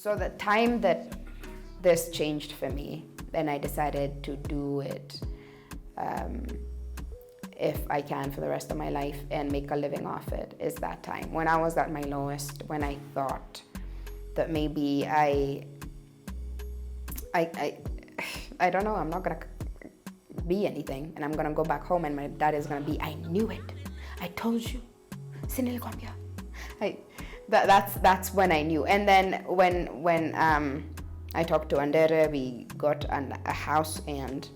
So the time that this changed for me, and I decided to do it if I can for the rest of my life and make a living off it, is that time when I was at my lowest, when I thought that maybe I don't know, I'm not gonna be anything, and I'm gonna go back home and my dad is gonna be, I knew it, I told you, sinilikwambia. That's when I knew. And then when I talked to Andere, we got a house, and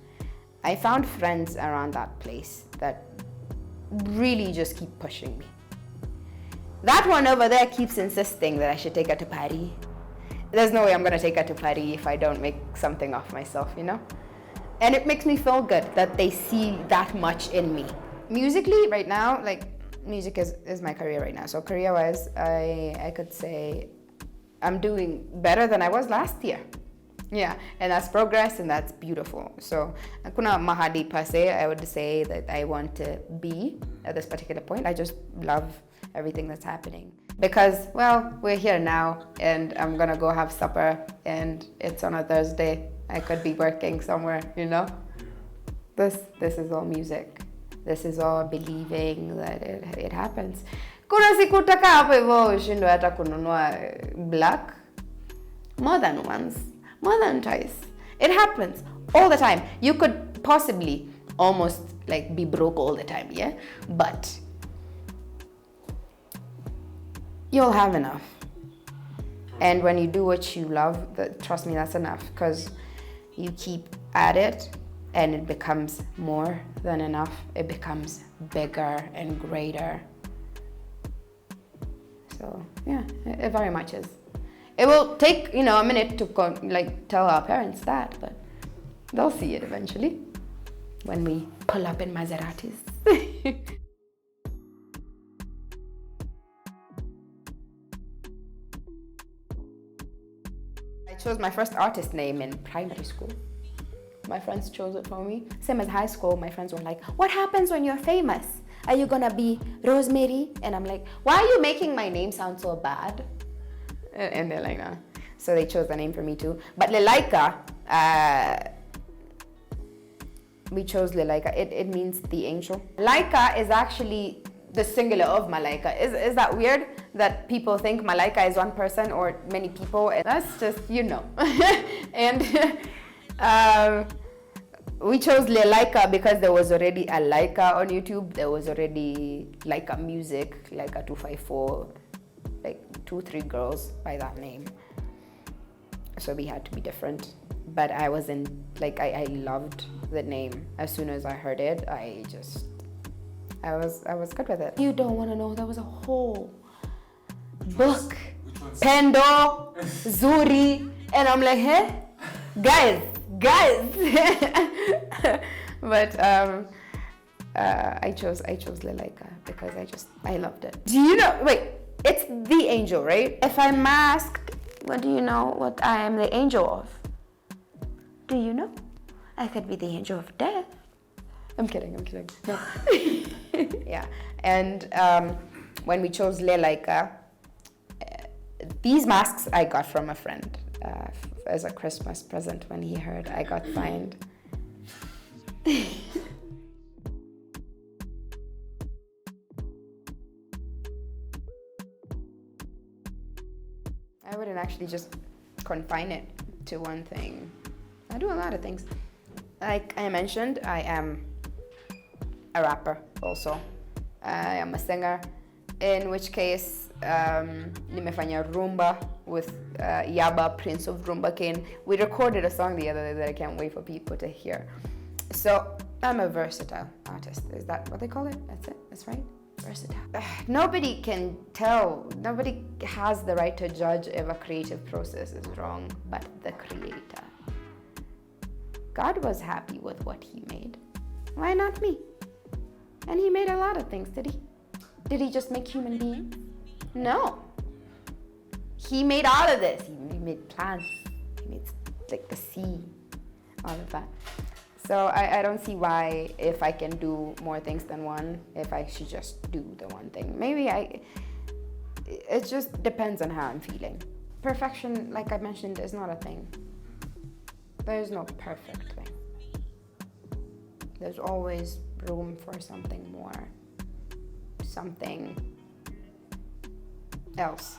I found friends around that place that really just keep pushing me. That one over there keeps insisting that I should take her to Paris. There's no way I'm gonna take her to Paris if I don't make something of myself, you know? And it makes me feel good that they see that much in me. Musically, right now, like, music is my career right now. So career-wise, I could say I'm doing better than I was last year. Yeah, and that's progress, and that's beautiful. So, kuna mahali per se, I would say that I want to be at this particular point. I just love everything that's happening. Because, well, we're here now, and I'm gonna go have supper, and it's on a Thursday. I could be working somewhere, you know? This is all music. This is all believing that it happens. Kuna siku utaka hapo hivyo ushindwe hata kununua black. More than once. More than twice. It happens all the time. You could possibly almost like be broke all the time, yeah? But you'll have enough. And when you do what you love, trust me, that's enough. Because you keep at it and it becomes more than enough. It becomes bigger and greater. So yeah, it very much is. It will take, a minute to tell our parents that, but they'll see it eventually when we pull up in Maseratis. I chose my first artist name in primary school. My friends chose it for me. Same as high school, my friends were like, what happens when you're famous? Are you gonna be Rosemary? And I'm like, why are you making my name sound so bad? And they're like, nah. So they chose the name for me too. But Laika, we chose Laika. It means the angel. Laika is actually the singular of Malaika. Is that weird that people think Malaika is one person or many people? And that's just, And we chose Laika because there was already a Laika on YouTube. There was already Laika Music, Laika 254, like 2-3 girls by that name. So we had to be different. But I wasn't, I loved the name. As soon as I heard it, I was good with it. You don't want to know, there was a whole book, Pendo, Zuri, and I'm like, hey, guys. But I chose Laika because I loved it. Do you know? Wait, it's the angel, right? If I'm asked, what do you know what I am the angel of? Do you know? I could be the angel of death. I'm kidding. No. Yeah. And when we chose Laika, these masks I got from a friend as a Christmas present when he heard I got fined. I wouldn't actually just confine it to one thing. I do a lot of things. Like I mentioned, I am a rapper also. I am a singer, in which case nimefanya rumba with Yaba, Prince of Rumba King. We recorded a song the other day that I can't wait for people to hear. So I'm a versatile artist. Is that what they call it? That's it? That's right? Versatile. Nobody can tell, nobody has the right to judge if a creative process is wrong, but the creator. God was happy with what he made. Why not me? And he made a lot of things, did he? Did he just make human beings? No. He made all of this. He made plants. He made the sea, all of that. So I don't see why, if I can do more things than one, if I should just do the one thing. Maybe it just depends on how I'm feeling. perfection, like I mentioned, is not a thing. There's no perfect thing. There's always room for something more, something else.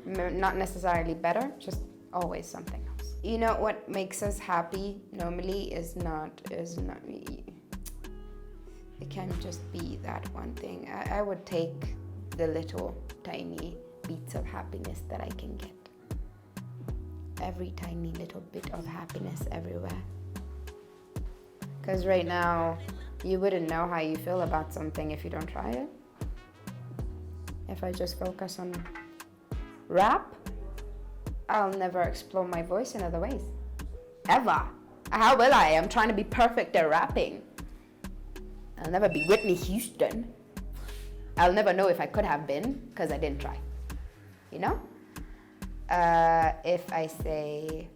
Not necessarily better, just always something else. You know what makes us happy normally is not it can't just be that one thing. I would take the little tiny beats of happiness that I can get. Every tiny little bit of happiness everywhere. Because right now, you wouldn't know how you feel about something if you don't try it. If I just focus on rap, I'll never explore my voice in other ways. Ever. How will I? I'm trying to be perfect at rapping. I'll never be Whitney Houston. I'll never know if I could have been because I didn't try. You know? If I say,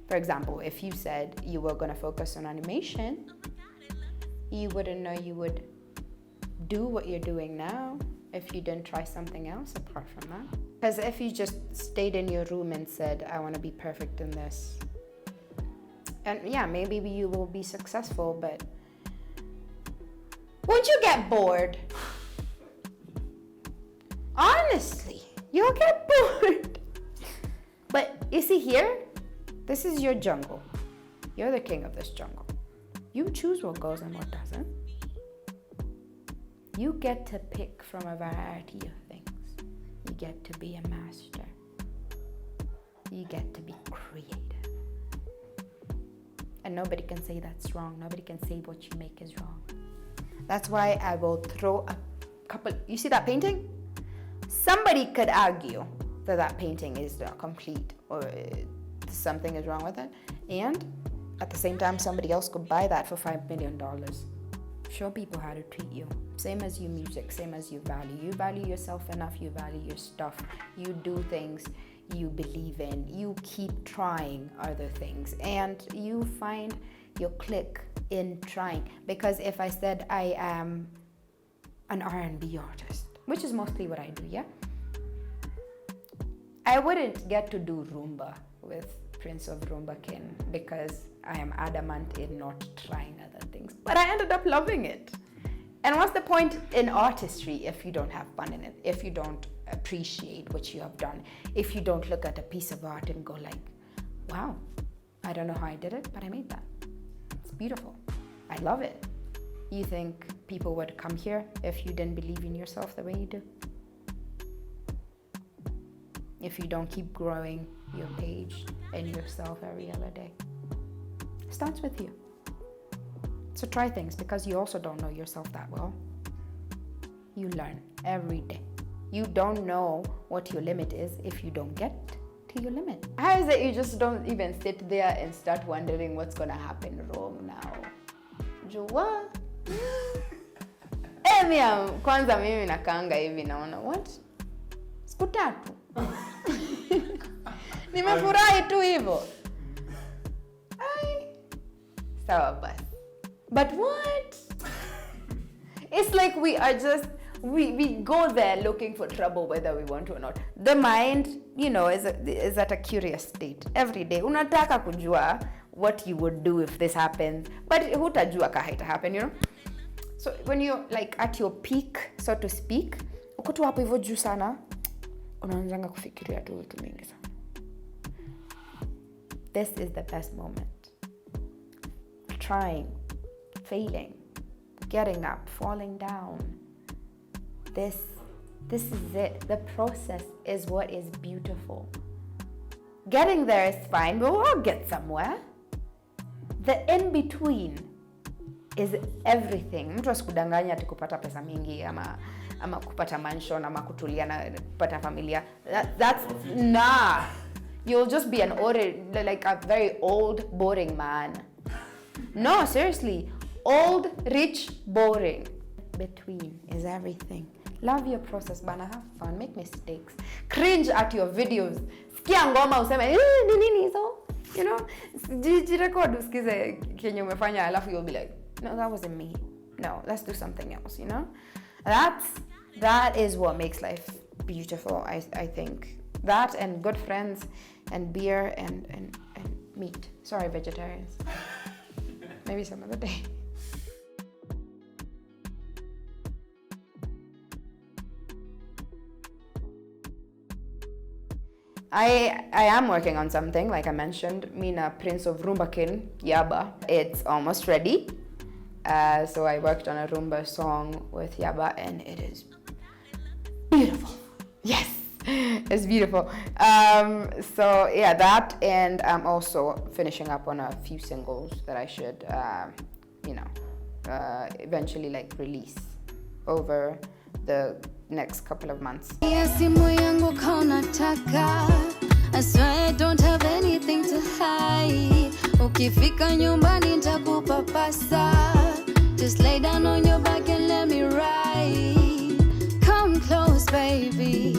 for example, if you said you were going to focus on animation, you wouldn't know you would do what you're doing now if you didn't try something else apart from that. Because if you just stayed in your room and said, I want to be perfect in this, and yeah, maybe you will be successful, but won't you get bored? Honestly, you'll get bored. But you see here, this is your jungle. You're the king of this jungle. You choose what goes and what doesn't. You get to pick from a variety of things. You get to be a master. You get to be creative. And nobody can say that's wrong. Nobody can say what you make is wrong. That's why I will throw a couple. You see that painting? Somebody could argue that painting is not complete or something is wrong with it. And at the same time, somebody else could buy that for $5 million. Show people how to treat you. Same as you music, same as you value. You value yourself enough, you value your stuff. You do things you believe in. You keep trying other things. And you find your click in trying. Because if I said I am an R&B artist, which is mostly what I do, yeah? I wouldn't get to do Rumba with Prince of Rumba Kin because I am adamant in not trying other things. But I ended up loving it. And what's the point in artistry if you don't have fun in it? If you don't appreciate what you have done? If you don't look at a piece of art and go like, wow, I don't know how I did it, but I made that. It's beautiful. I love it. You think people would come here if you didn't believe in yourself the way you do? If you don't keep growing your page and yourself every other day? It starts with you. So try things because you also don't know yourself that well. You learn every day. You don't know what your limit is if you don't get to your limit. How is it you just don't even sit there and start wondering what's gonna happen wrong now? Jua? Kwanza mimi nakaanga hivi naona what? Siku tatu. Nimefurahi tu hivyo. Sawa basi. But what? It's like we are just, we go there looking for trouble whether we want to or not. The mind, you know, is at a curious state every day. Unataka kujua what you would do if this happens, but hutajua ka haita happen, you know? So when you're like at your peak, so to speak, uko tu hapo hivyo juu sana, unaanza kufikiria tu vitu mingi sana. This is the best moment. Trying, failing, getting up, falling down. This is it. The process is what is beautiful. Getting there is fine. We'll all get somewhere. The in-between is everything. Mtu asikudanganya ati kupata pesa mingi ama kupata mansion ama kutulia na kupata familia. That's nah. You'll just be like a very old, boring man. No, seriously. Old, rich, boring. Between is everything. Love your process, bana. Have fun. Make mistakes. Cringe at your videos. Sikia ngoma useme, ni nini hizo? You know? Jirecord usikize kenye umefanya alafu you'll be like, no, that wasn't me. No, let's do something else, you know? That is what makes life beautiful, I think. That and good friends and beer and meat. Sorry, vegetarians. Maybe some other day. I am working on something, like I mentioned, Mina Prince of Rumbakin, Yaba. It's almost ready. So I worked on a rumba song with Yaba and it is beautiful. Yes, it's beautiful. So yeah, that, and I'm also finishing up on a few singles that I should, eventually like release over the next couple of months. I swear I don't have anything to hide. Ukifika nyumbani nitakupapasa. Just lay down on your back and let me ride. Come close, baby.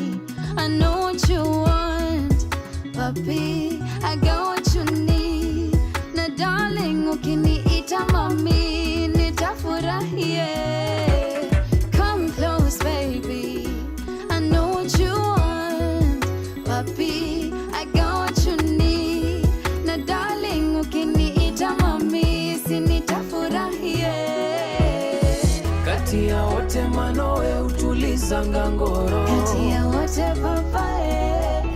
I know what you want, papi. I got what you need. Na darling, ukiniita mami, nitafurahia. Come close, baby. I know what you want, papi. I got what you need. Na darling, ukiniita mami, sinitafurahia. Kati ya wote manoe utuliza ngangoro. Kati ya wote papae.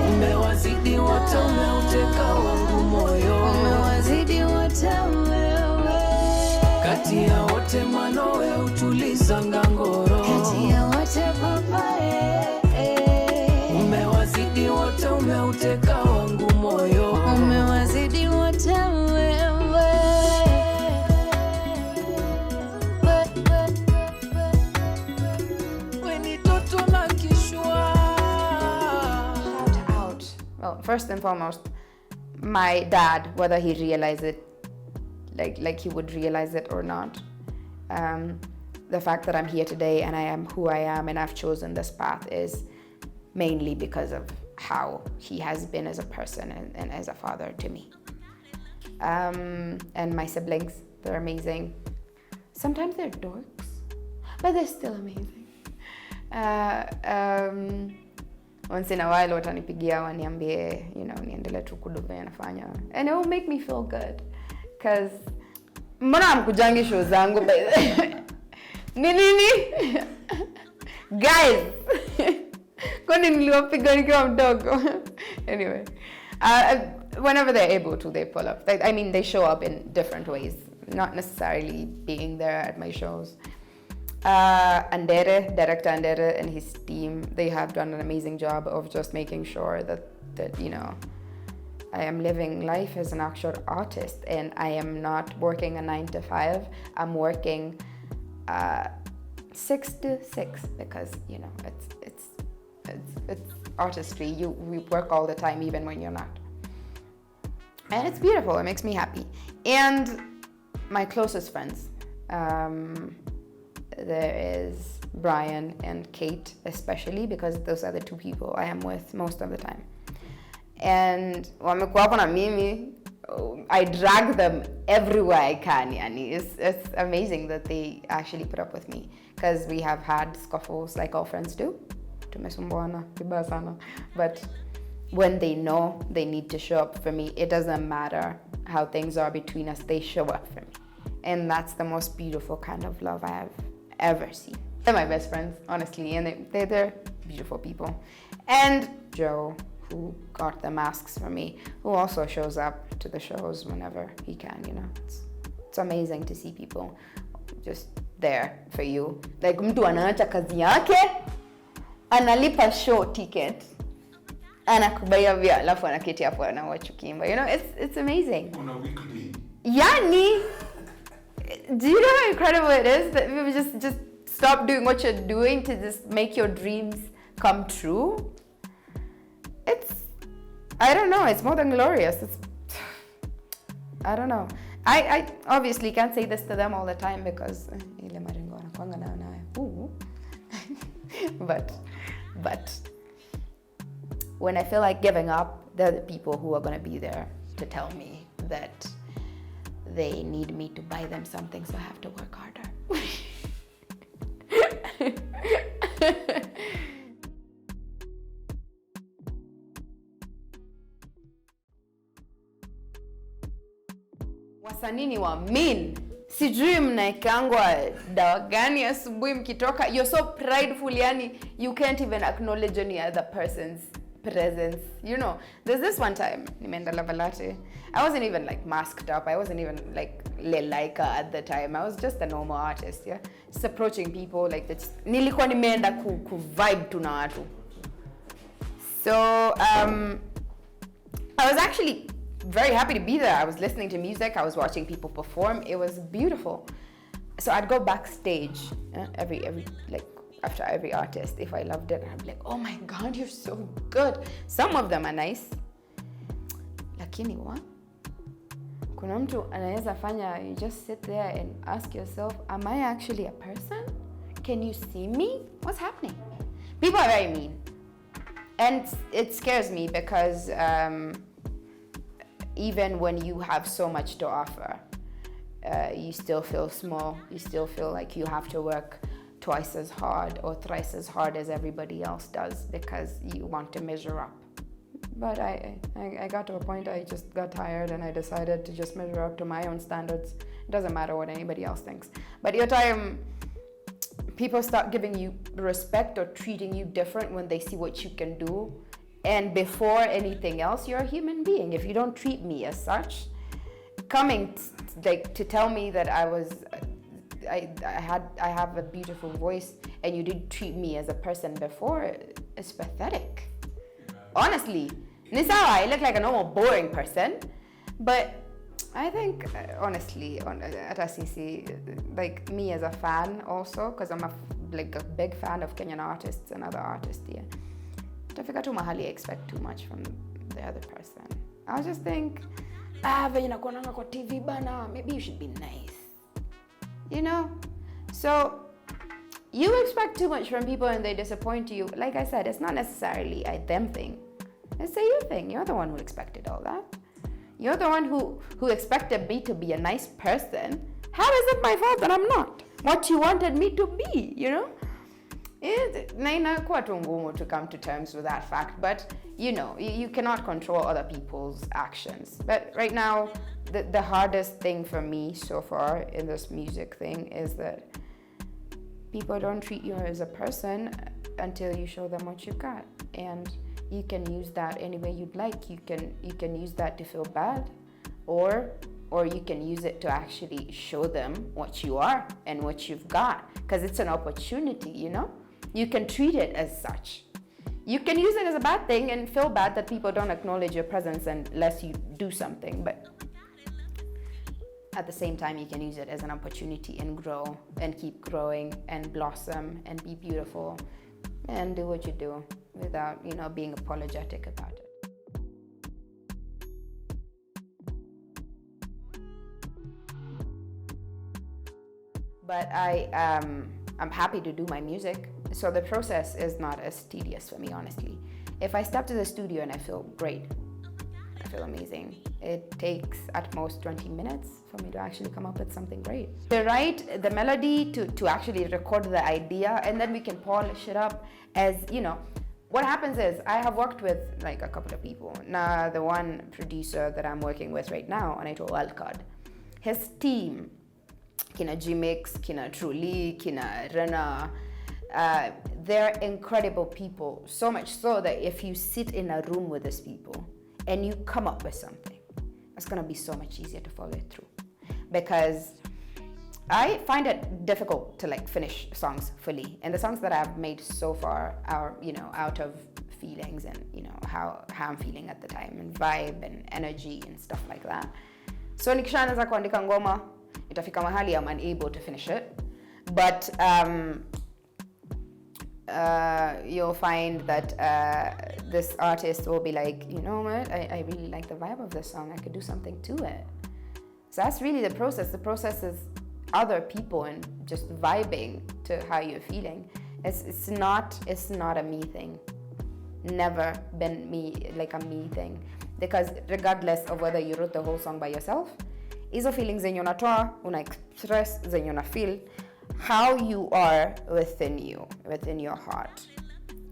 Umewazidi wote, umeuteka wangu moyo. Umewazidi wote wewe. Kati ya wote manoe utuliza ngangoro. Kati ya wote papae. Umewazidi wote, umeuteka wangu moyo. Umewazidi wote wewe. Weni toto na kishwa. Shout out. Well, first and foremost, my dad, whether he realized it, like he would realize it or not. The fact that I'm here today and I am who I am and I've chosen this path is mainly because of how he has been as a person and as a father to me. And my siblings, they're amazing. Sometimes they're dorks, but they're still amazing. Once in a while watanipigia waniambie, niendelee tu kuduve nafanya, and it will make me feel good, because mbona hamkujangi show zangu nini guys. Kwani niliwapiga nikiwa mdogo. Anyway, whenever they're able to, they pull up. I mean, they show up in different ways, not necessarily being there at my shows. Director Andere and his team, they have done an amazing job of just making sure that I am living life as an actual artist and I am not working a 9 to 5. I'm working 6 to 6 because it's artistry. We work all the time even when you're not, and it's beautiful. It makes me happy. And my closest friends, there is Brian and Kate, especially because those are the two people I am with most of the time. And wamekuwa hapo na mimi, I drag them everywhere I can. Yani it's amazing that they actually put up with me, because we have had scuffles like all friends do. Tumesumbuana vibaya sana, but when they know they need to show up for me, it doesn't matter how things are between us, they show up for me. And that's the most beautiful kind of love I have ever seen. They're my best friends, honestly, and they're beautiful people. And Joe, who got the masks for me, who also shows up to the shows whenever he can, It's amazing to see people just there for you. Like mtu anaacha kazi yake, analipa show ticket, anakubaya vya, alafu anaketi hapo anawatch ukimba. It's amazing. On a weekly. Yani, do you know how incredible it is that we just stop doing what you're doing to just make your dreams come true? I don't know, it's more than glorious. I don't know. I obviously can't say this to them all the time because but when I feel like giving up, they're the people who are going to be there to tell me that they need me to buy them something, so I have to work harder. wasanii ni wa mean. Sijui mnaekangwa dawa gani asubuhi mkitoka. You're so prideful, yani you can't even acknowledge any other person's presence. You know, there's this one time, nimeenda Lavalate. I wasn't even like masked up. I wasn't even like Laika at the time. I was just a normal artist, yeah. Just approaching people like that. Nilikuwa nimeenda ku vibe tu na watu. So, I was actually very happy to be there. I was listening to music. I was watching people perform. It was beautiful. So I'd go backstage every like after every artist if I loved it. I'd be like, oh my God, you're so good. Some of them are nice. Lakini wa? Kuna mtu anaweza fanya, you just sit there and ask yourself, am I actually a person? Can you see me? What's happening? People are very mean. And it scares me because even when you have so much to offer, you still feel small. You still feel like you have to work twice as hard or thrice as hard as everybody else does because you want to measure up. But I got to a point I just got tired and I decided to just measure up to my own standards. It doesn't matter what anybody else thinks. But your time, people start giving you respect or treating you different when they see what you can do. And before anything else, you're a human being. If you don't treat me as such, coming to tell me that I have a beautiful voice and you didn't treat me as a person before, it's pathetic. Honestly, ni sawa, I look like a normal boring person, but I think honestly, at ACC, like me as a fan also, because I'm a big fan of Kenyan artists and other artists here. Tafika tu mahali expect too much from the other person. I'll just think, venye nakuonanga kwa TV bana, maybe you should be nice. You know? So, you expect too much from people and they disappoint you. Like I said, it's not necessarily a them thing. It's a you thing. You're the one who expected all that. You're the one who expected me to be a nice person. How is it my fault that I'm not? What you wanted me to be, you know? Inakuwa tu ngumu to come to terms with that fact, but you know, you cannot control other people's actions. But right now, the hardest thing for me so far in this music thing is that people don't treat you as a person until you show them what you got, and you can use that any way you'd like. You can use that to feel bad, or you can use it to actually show them what you are and what you've got, because it's an opportunity, you know? You can treat it as such. You can use it as a bad thing and feel bad that people don't acknowledge your presence unless you do something, but at the same time, you can use it as an opportunity and grow and keep growing and blossom and be beautiful and do what you do without, you know, being apologetic about it. But I'm happy to do my music. So the process is not as tedious for me, honestly. If I step to the studio and I feel great, I feel amazing. It takes at most 20 minutes for me to actually come up with something great. To write the melody, to actually record the idea, and then we can polish it up as, you know. What happens is, I have worked with like a couple of people. Now, the one producer that I'm working with right now, and I told Laika, his team, kina G-Mix, kina Truly, kina Rena, they're incredible people. So much so that if you sit in a room with these people and you come up with something, it's gonna be so much easier to follow it through. Because I find it difficult to like finish songs fully. And the songs that I've made so far are, you know, out of feelings and, you know, how I'm feeling at the time and vibe and energy and stuff like that. So nikishaanza kuandika ngoma, itafika mahali I'm unable to finish it. But you'll find that this artist will be like, you know what, I really like the vibe of this song. I could do something to it. So that's really the process. The process is other people and just vibing to how you're feeling. It's not a me thing. Never been like a me thing. Because regardless of whether you wrote the whole song by yourself, hizo feelings zenye unatoa, una express zenye una feel, how you are within you, within your heart,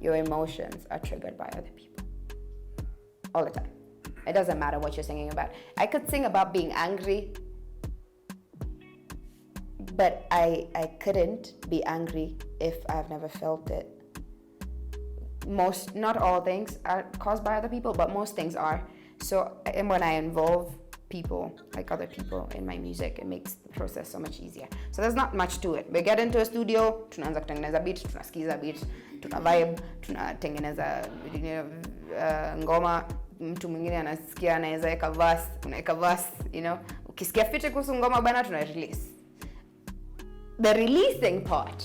your emotions are triggered by other people. All the time. It doesn't matter what you're singing about. I could sing about being angry but I couldn't be angry if I've never felt it. Not all things are caused by other people, but most things are. So, and when I involve people, like other people in my music, it makes the process so much easier. So there's not much to it. We get into a studio, tunaanza kutengeneza beat, tunasikiza beat, tuna vibe, tunatengeneza ngoma, mtu mwingine anasikia anaweza weka verse, unaweka verse, ukisikia fiti kuhusu ngoma bana tuna release. The releasing part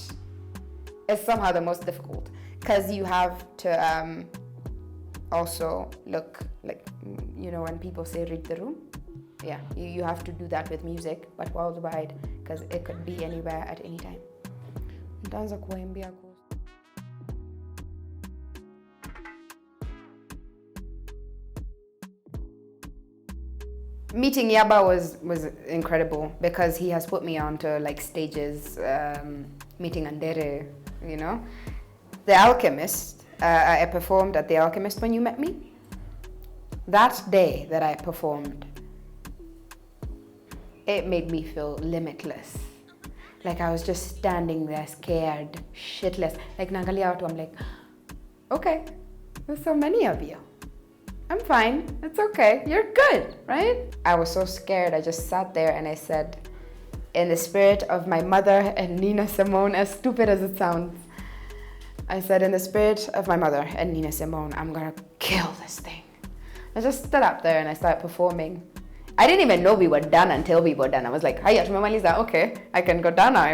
is somehow the most difficult because you have to also look like, when people say read the room. Yeah, you have to do that with music, but worldwide, because it could be anywhere at any time. Nitaanza kuimbia Meeting Yaba was incredible because he has put me onto like stages, meeting Andere, The Alchemist. I performed at The Alchemist when you met me. That day that I performed, it made me feel limitless. Like I was just standing there scared, shitless. Like naangalia watu, I'm like, okay, there's so many of you. I'm fine, it's okay, you're good, right? I was so scared, I just sat there and I said, in the spirit of my mother and Nina Simone, as stupid as it sounds, I said, in the spirit of my mother and Nina Simone, I'm gonna kill this thing. I just stood up there and I started performing. I didn't even know we were done until we were done. I was like, hiya, tumemaliza, okay, I can go down now.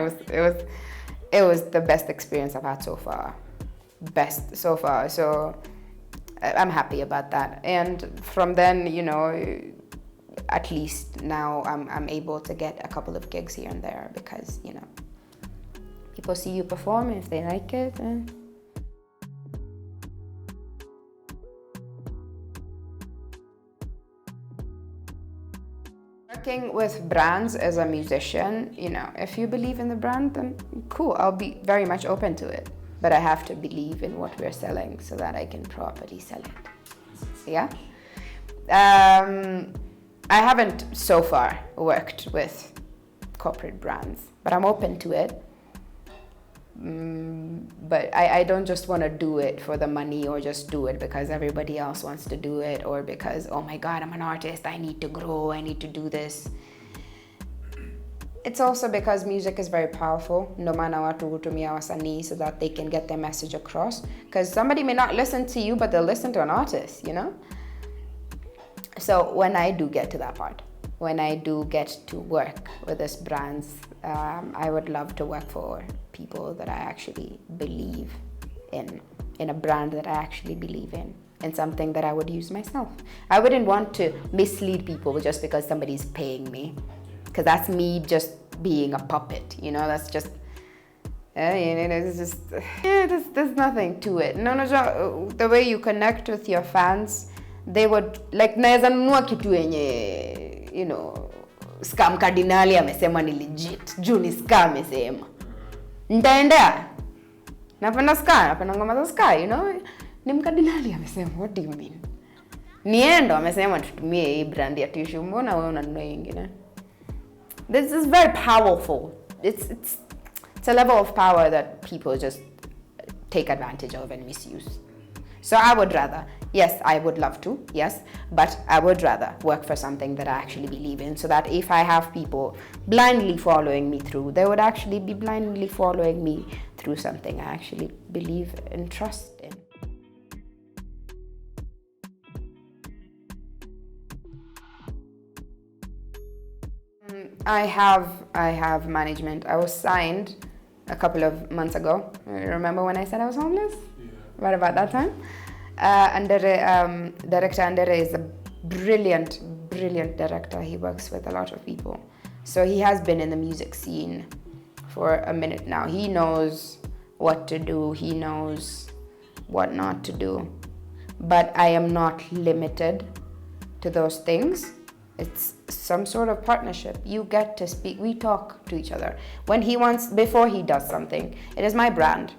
It was the best experience I've had so far. Best so far. So I'm happy about that. And from then, at least now I'm able to get a couple of gigs here and there because, people see you perform, if they like it. Working with brands as a musician, if you believe in the brand, then cool, I'll be very much open to it. But I have to believe in what we're selling so that I can properly sell it. Yeah? I haven't so far worked with corporate brands, but I'm open to it. But I don't just want to do it for the money or just do it because everybody else wants to do it or because, oh my God, I'm an artist, I need to grow, I need to do this. It's also because music is very powerful. Ndo maana watu hutumia wasanii so that they can get their message across. Because somebody may not listen to you, but they'll listen to an artist, So when I do get to that part, when I do get to work with these brands, I would love to work for people that I actually believe in a brand that I actually believe in something that I would use myself. I wouldn't want to mislead people just because somebody's paying me. Because that's me just being a puppet, that's just, it's just, there's nothing to it. No, the way you connect with your fans, they would, like, naeza nunua kitu yenye, Scam Cardinali amesema ni legit, juu ni Scam amesema. Nitaendea. Napenda ngoma za Ska, ni Mkardinali amesema, what do you mean? Niendo amesema tutumie hii brand ya tissue, mbona wewe unanunua nyingine? This is very powerful. It's a level of power that people just take advantage of and misuse. So I would rather, yes, I would love to, yes, but I would rather work for something that I actually believe in so that if I have people blindly following me through, they would actually be blindly following me through something I actually believe and trust in. I have management. I was signed a couple of months ago. Remember when I said I was homeless? Yeah. Right about that time. Director Andere is a brilliant director. He works with a lot of people. So he has been in the music scene for a minute now. He knows what to do. He knows what not to do. But I am not limited to those things. It's some sort of partnership. You get to speak. We talk to each other. Before he does something, it is my brand,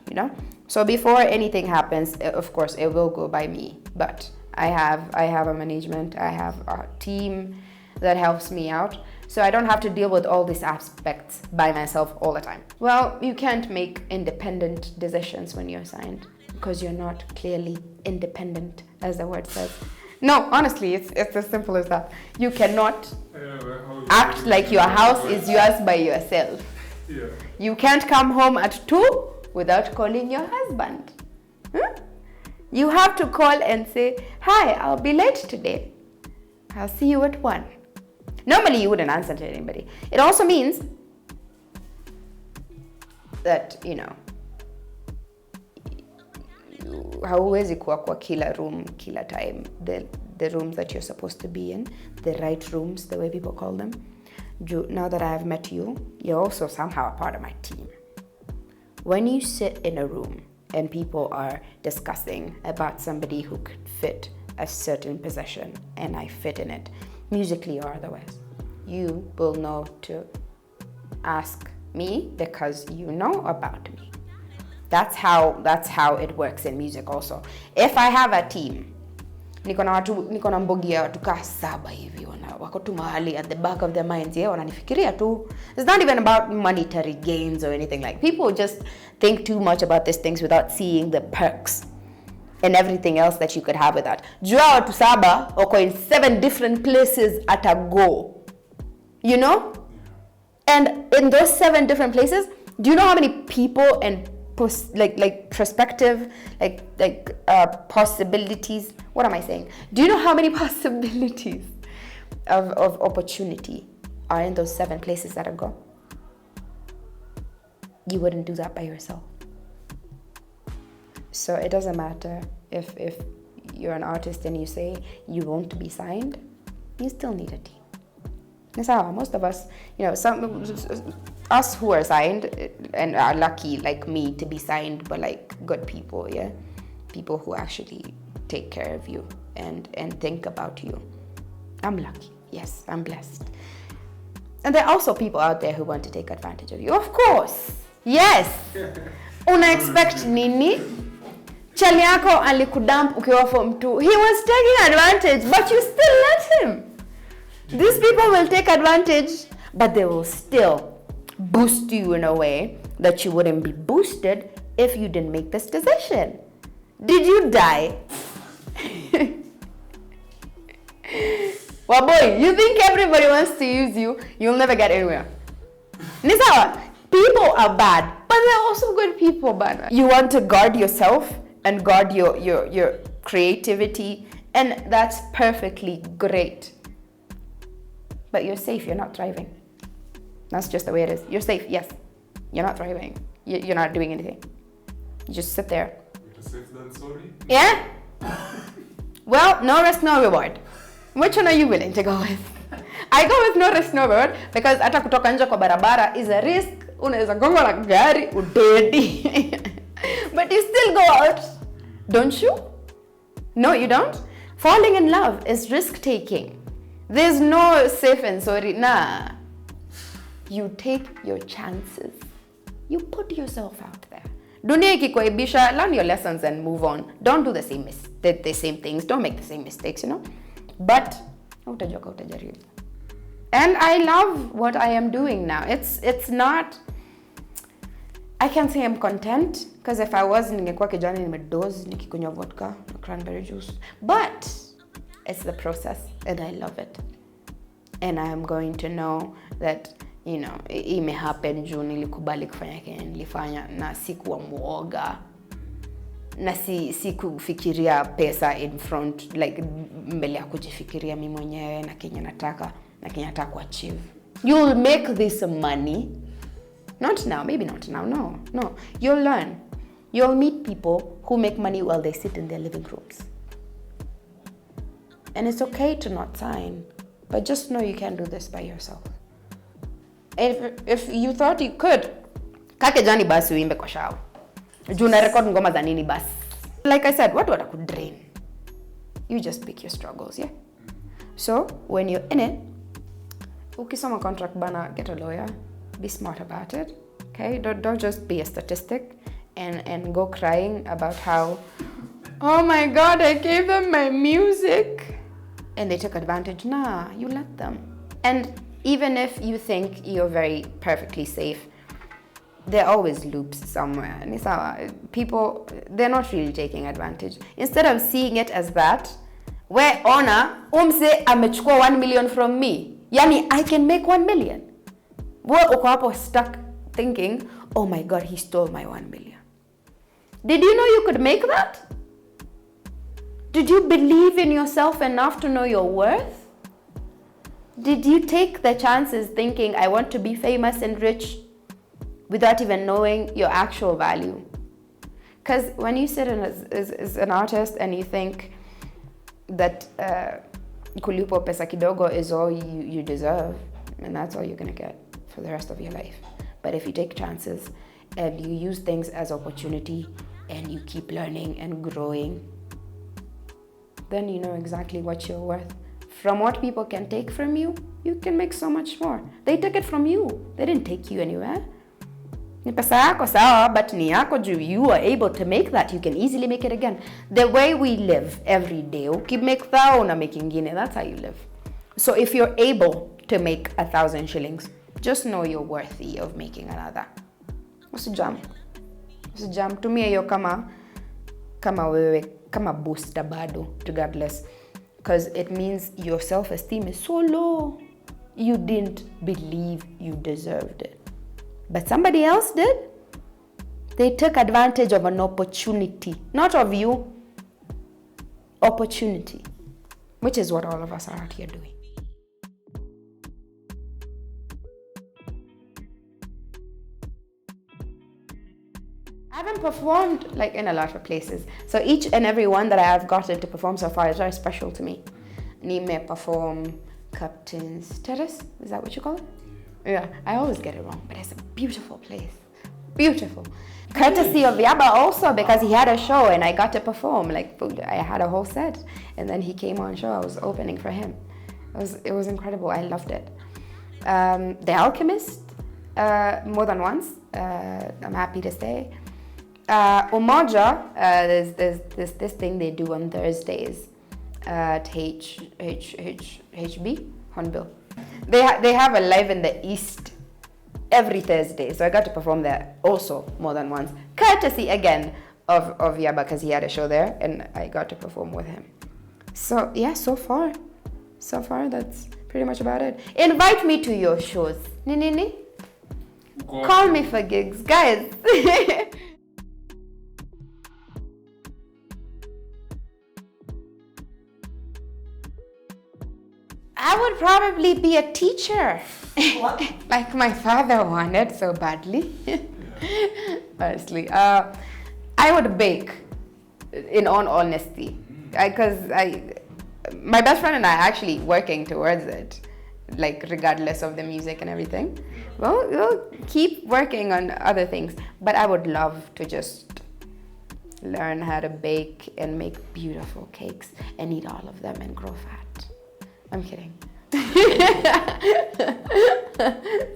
So before anything happens, of course, it will go by me. But I have a management. I have a team that helps me out. So I don't have to deal with all these aspects by myself all the time. Well, you can't make independent decisions when you're signed because you're not clearly independent, as the word says. No, honestly, it's as simple as that. You cannot act like your house is yours by yourself. Yeah. You can't come home at 2 without calling your husband. You have to call and say, hi, I'll be late today. I'll see you at 1. Normally, you wouldn't answer to anybody. It also means that, hauwezi kuwa kwa kila room, kila time. The rooms that you're supposed to be in, the right rooms, the way people call them. Now that I have met you, you're also somehow a part of my team. When you sit in a room and people are discussing about somebody who could fit a certain position and I fit in it, musically or otherwise, you will know to ask me because you know about me. That's how it works in music also. If I have a team, niko na mbogi ya watu kaa 7 hivi wako tu mahali at the back of their minds, wananifikiria tu. It's not even about monetary gains or anything like. People just think too much about these things without seeing the perks and everything else that you could have with that. Jua watu 7 wako in 7 different places at a go. And in those 7 different places, do you know how many people and perspective, possibilities? What am I saying? Do you know how many possibilities of opportunity are in those 7 places that I go? You wouldn't do that by yourself. So it doesn't matter if you're an artist and you say you want to be signed, you still need a team. That's how most of us, us who are signed and are lucky like me to be signed by good people, people who actually take care of you and think about you. I'm lucky. Yes, I'm blessed. And there are also people out there who want to take advantage of you. Of course. Yes. Una expect nini? Chali yako alikudump ukiwa form 2. He was taking advantage, but you still let him. These people will take advantage, but they will still boost you in a way that you wouldn't be boosted if you didn't make this decision. Did you die? Well, boy, you think everybody wants to use you, you'll never get anywhere. Nisawa, people are bad, but there are also good people, bad. You want to guard yourself and guard your creativity, and that's perfectly great. But you're safe, you're not thriving. That's just the way it is. You're safe, yes. You're not thriving. You're not doing anything. You just sit there. Better safe than sorry? Yeah? Well, no risk, no reward. Which one are you willing to go with? I go with no risk, no reward because hata kutoka nje kwa barabara is a risk. Unaweza gonga na gari, udedi. But you still go out, don't you? No, you don't? Falling in love is risk-taking. There's no safe and sorry. Nah. You take your chances. You put yourself out there. Dunia ikikuaibisha, learn your lessons and move on. Don't do the same things. Don't make the same mistakes, But utajoka utajaribu. And I love what I am doing now. It's not, I can't say I'm content because if I was, ningekuwa kijana nimedoze nikikunywa vodka na cranberry juice. But it's the process and I love it. And I'm going to know that, it may happen juu nilikubali kufanya kenye nilifanya na sikuwa muoga. Na si kufikiria pesa in front, mbele ya kujifikiria mimi mwenyewe na kenye nataka kuachieve. You'll make this money. Not now, maybe not now, no. You'll learn. You'll meet people who make money while they sit in their living rooms. And it's okay to not sign, but just know you can't do this by yourself. If you thought you could, kake jani basi uimbe kwa shao. Juna record ngoma za nini basi. Like I said, what could drain? You just pick your struggles, yeah? So, when you're in it, ukisoma contract bana, get a lawyer. Be smart about it, okay? Don't just be a statistic and go crying about how, oh my God, I gave them my music and they took advantage. Nah, you let them. And even if you think you're very perfectly safe, there are always loops somewhere. And it's people, they're not really taking advantage. Instead of seeing it as that, where honor, umse amechukua 1 million from me. Yani, I can make 1 million. We're uko hapo stuck thinking, oh my God, he stole my 1 million. Did you know you could make that? Did you believe in yourself enough to know your worth? Did you take the chances thinking, I want to be famous and rich, without even knowing your actual value? Because when you sit in as an artist and you think that kulipo pesa kidogo is all you deserve, and that's all you're going to get for the rest of your life. But if you take chances and you use things as opportunity and you keep learning and growing, then you know exactly what you're worth. From what people can take from you, you can make so much more. They took it from you. They didn't take you anywhere. Ni pesa yako sawa, but ni yako juu you are able to make that. You can easily make it again. The way we live every day, ukimake thou na make ingine, that's how you live. So if you're able to make 1,000 shillings, just know you're worthy of making another. Usijam. Tumia hiyo kama wewe, kama booster bado, regardless. Because it means your self-esteem is so low. You didn't believe you deserved it. But somebody else did. They took advantage of an opportunity. Not of you. Opportunity. Which is what all of us are out here doing. I haven't performed like in a lot of places. So each and every one that I have gotten to perform so far is very special to me. Nime perform Captain's Terrace. Is that what you call it? Yeah, I always get it wrong, but it's a beautiful place. Beautiful. Courtesy of Yaba also, because he had a show and I got to perform. Like, I had a whole set and then he came on show. I was opening for him. It was incredible. I loved it. The Alchemist, more than once. I'm happy to say. Umoja, there's this thing they do on Thursdays at HB, Hornbill. They have a live in the East every Thursday, so I got to perform there also more than once. Courtesy again of Yaba, because he had a show there and I got to perform with him. So yeah, so far that's pretty much about it. Invite me to your shows. Nini? Call me for gigs, guys. I would probably be a teacher. What? Like my father wanted so badly. Honestly. I would bake, in all honesty. Because my best friend and I are actually working towards it. Like regardless of the music and everything. Well, we'll keep working on other things. But I would love to just learn how to bake and make beautiful cakes and eat all of them and grow fat. I'm kidding.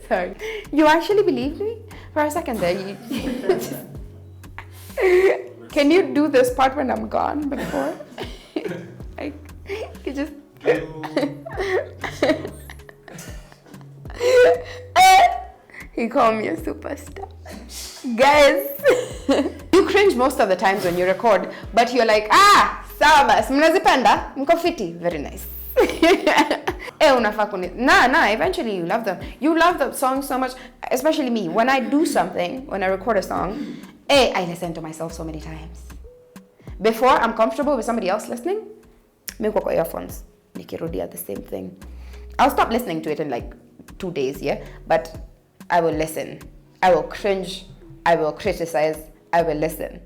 Sorry. You actually believed me? For a second there, you can you do this part when I'm gone before? Like, you just... He called me a superstar. Guys, you cringe most of the times when you record, but you're like, sawa basi, mnazipenda, mko fiti, very nice. Eventually you love them. You love the song so much, especially me. When I do something, when I record a song, I listen to myself so many times. Before I'm comfortable with somebody else listening, me kwa earphones, nikirudia the same thing. I'll stop listening to it in like 2 days, yeah? But I will listen. I will cringe. I will criticize. I will listen.